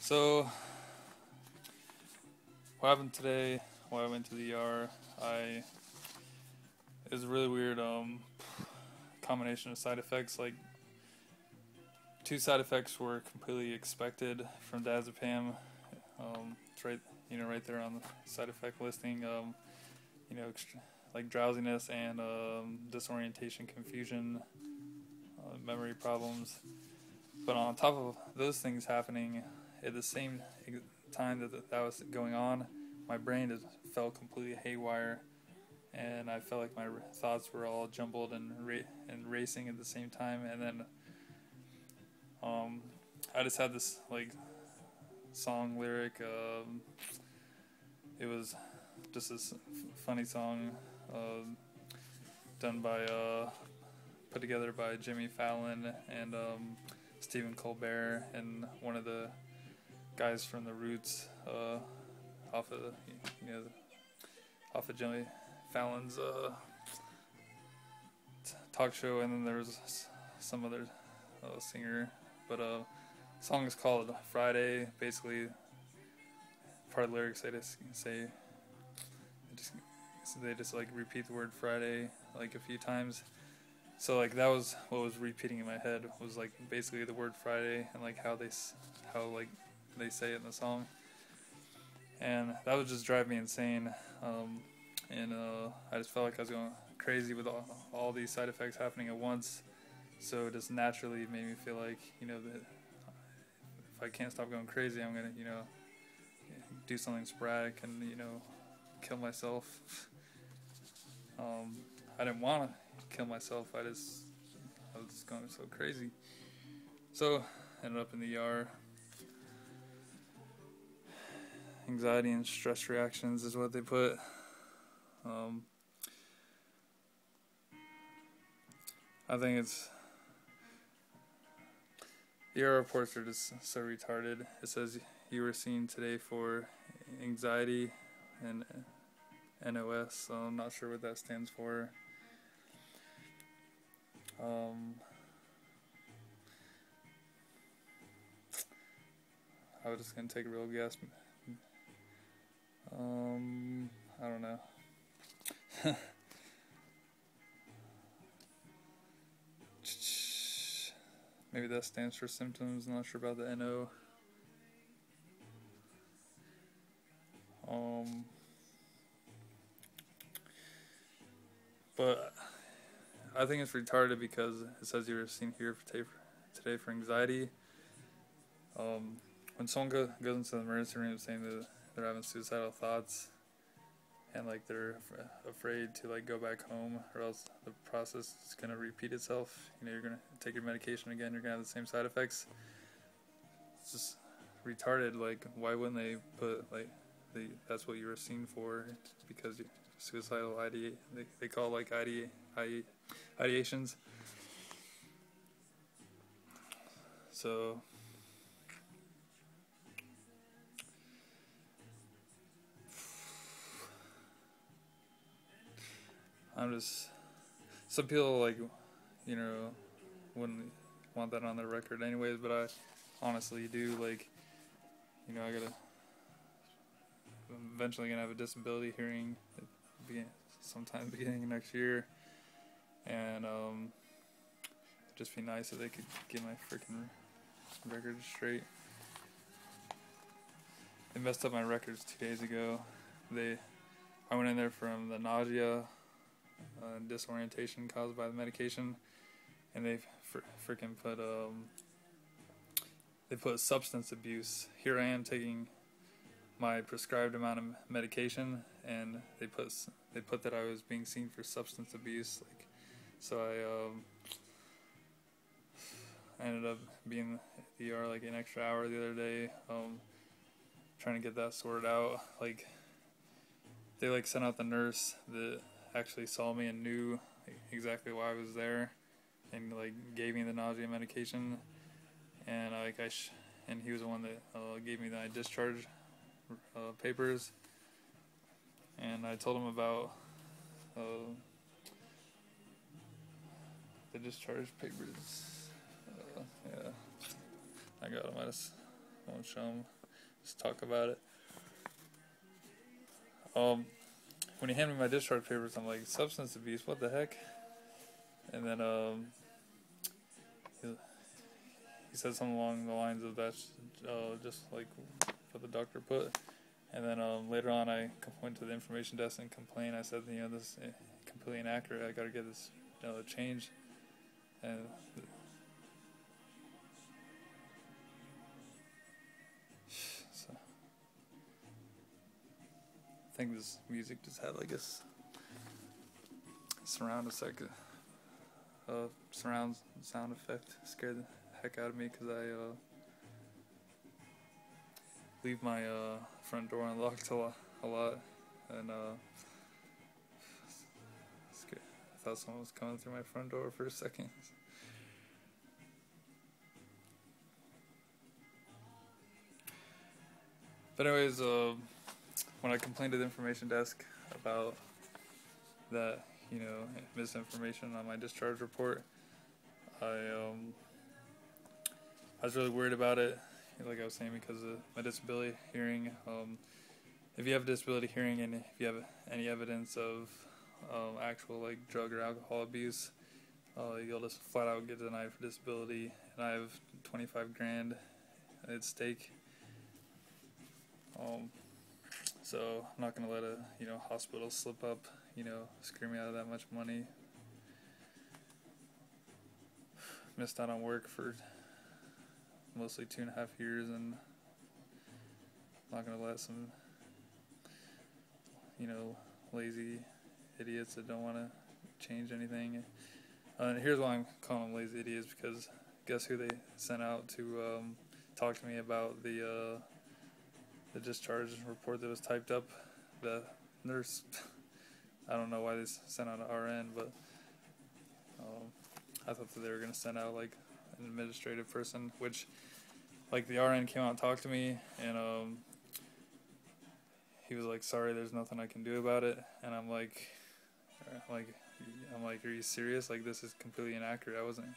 So, what happened today when I went to the ER, it was a really weird combination of side effects. Like, two side effects were completely expected from diazepam. It's right there on the side effect listing. Like drowsiness and disorientation, confusion, memory problems. But on top of those things happening at the same time that was going on, my brain just felt completely haywire, and I felt like my thoughts were all jumbled and racing at the same time. And then I just had this like song lyric. It was just this funny song done by put together by Jimmy Fallon and Stephen Colbert and one of the guys from the Roots off of Jimmy Fallon's talk show, and then there was some other singer. But the song is called Friday. Basically, part of the lyrics they just like repeat the word Friday like a few times. So like that was what was repeating in my head, was like basically the word Friday and like how they say it in the song, and that would just drive me insane. And I just felt like I was going crazy with all these side effects happening at once. So it just naturally made me feel like, that if I can't stop going crazy, I'm gonna do something sporadic and kill myself. I didn't want to kill myself. I was going so crazy. So ended up in the ER. Anxiety and stress reactions is what they put. I think the ER reports are just so retarded. It says you were seen today for anxiety and NOS, so I'm not sure what that stands for. I was just gonna take a real guess. I don't know. Maybe that stands for symptoms. Not sure about the NO. But I think it's retarded because it says you were seen here today for anxiety. When someone goes into the emergency room saying that they're having suicidal thoughts, and like they're afraid to like go back home, or else the process is gonna repeat itself. You're gonna take your medication again. You're gonna have the same side effects. It's just retarded. Like, why wouldn't they put like that's what you were seen for? Because suicidal they call like ideations. So some people like, wouldn't want that on their record anyways, but I honestly do. Like, I'm eventually gonna have a disability hearing sometime beginning of next year, and it'd just be nice if they could get my freaking records straight. They messed up my records 2 days ago. I went in there from the nausea and disorientation caused by the medication, and they freaking put substance abuse. Here I am taking my prescribed amount of medication, and they put that I was being seen for substance abuse. Like, so I ended up being at the ER like an extra hour the other day, trying to get that sorted out. Like, they like sent out the nurse that actually saw me and knew exactly why I was there, and like gave me the nausea medication, and and he was the one that gave me the discharge papers, and I told him about the discharge papers. Yeah, I got them. I just won't show them. just talk about it. When he handed me my discharge papers, I'm like, substance abuse, what the heck? And then he said something along the lines of that's just like what the doctor put. And then later on, I went to the information desk and complained. I said, this is completely inaccurate. I got to get this changed. And so I think this music just had like a surround sound effect. Scared the heck out of me because I leave my front door unlocked a lot, and I thought someone was coming through my front door for a second. But anyways, when I complained to the information desk about that, misinformation on my discharge report, I was really worried about it, like I was saying, because of my disability hearing. If you have a disability hearing and if you have any evidence of actual like drug or alcohol abuse, you'll just flat out get denied for disability. And I have $25,000 at stake. So I'm not gonna let a hospital slip up, screw me out of that much money. Missed out on work for mostly 2.5 years, and I'm not gonna let some lazy idiots that don't want to change anything. And here's why I'm calling them lazy idiots, because guess who they sent out to talk to me about the discharge report that was typed up? The nurse. I don't know why they sent out an RN, but I thought that they were going to send out like an administrative person, which like the RN came out and talked to me, and he was like, sorry, there's nothing I can do about it. And I'm like, are you serious? Like, this is completely inaccurate. I wasn't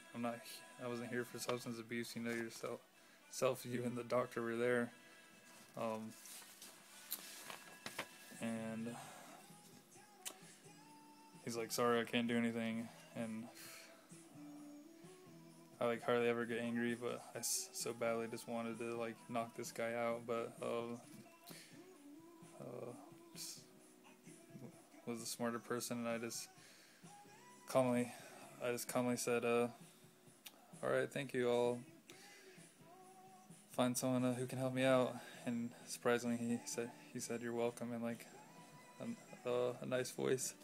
here for substance abuse. Yourself, you and the doctor were there. And he's like, sorry, I can't do anything. And I like hardly ever get angry, but I so badly just wanted to like knock this guy out. But was a smarter person, and I just calmly said, all right, thank you, I'll find someone who can help me out. And surprisingly, he said you're welcome, in like a nice voice.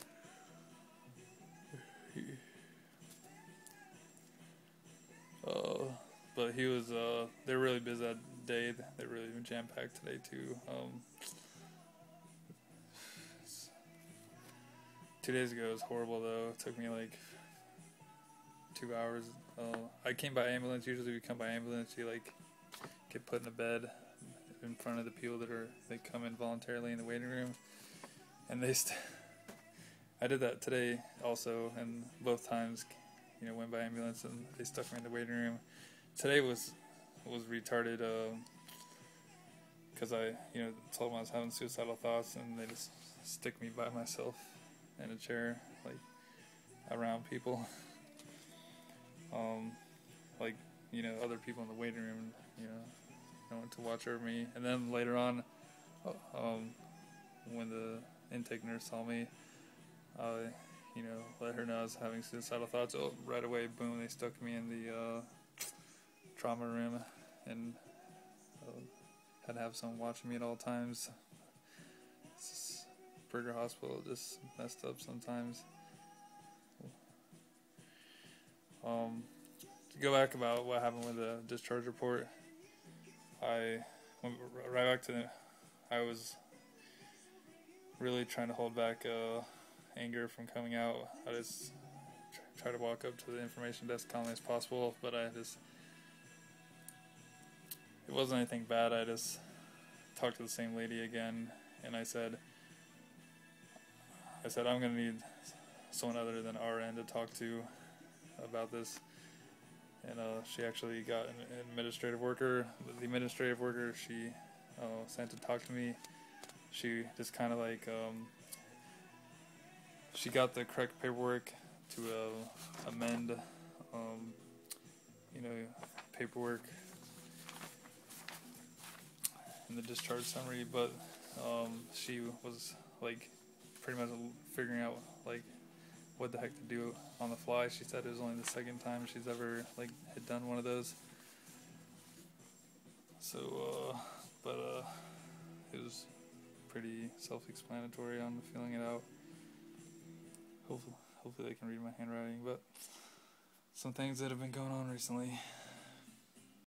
But he was they're really busy that day. They're really jam-packed today too. 2 days ago it was horrible though. It took me like 2 hours. I came by ambulance. Usually we come by ambulance, you like get put in a bed in front of the people they come in voluntarily in the waiting room, and I did that today also, and both times went by ambulance and they stuck me in the waiting room. Today was retarded because I told them I was having suicidal thoughts, and they just stick me by myself in a chair, like around people, like other people in the waiting room, to watch over me. And then later on, when the intake nurse saw me, let her know I was having suicidal thoughts. Right away, boom, they stuck me in the trauma room, and had to have someone watching me at all times. Burger Hospital just messed up sometimes. To go back about what happened with the discharge report, I went right back to I was really trying to hold back anger from coming out. I just tried to walk up to the information desk calmly as possible, but it wasn't anything bad. I just talked to the same lady again, and I said I'm going to need someone other than RN to talk to about this. And she actually got an administrative worker. The administrative worker, she Santa talked to me, she just kind of like she got the correct paperwork to amend, you know, paperwork in the discharge summary, but she was like pretty much figuring out like what the heck to do on the fly. She said it was only the second time she's ever like had done one of those. So, it was pretty self-explanatory on filling it out. Hopefully they can read my handwriting, but some things that have been going on recently.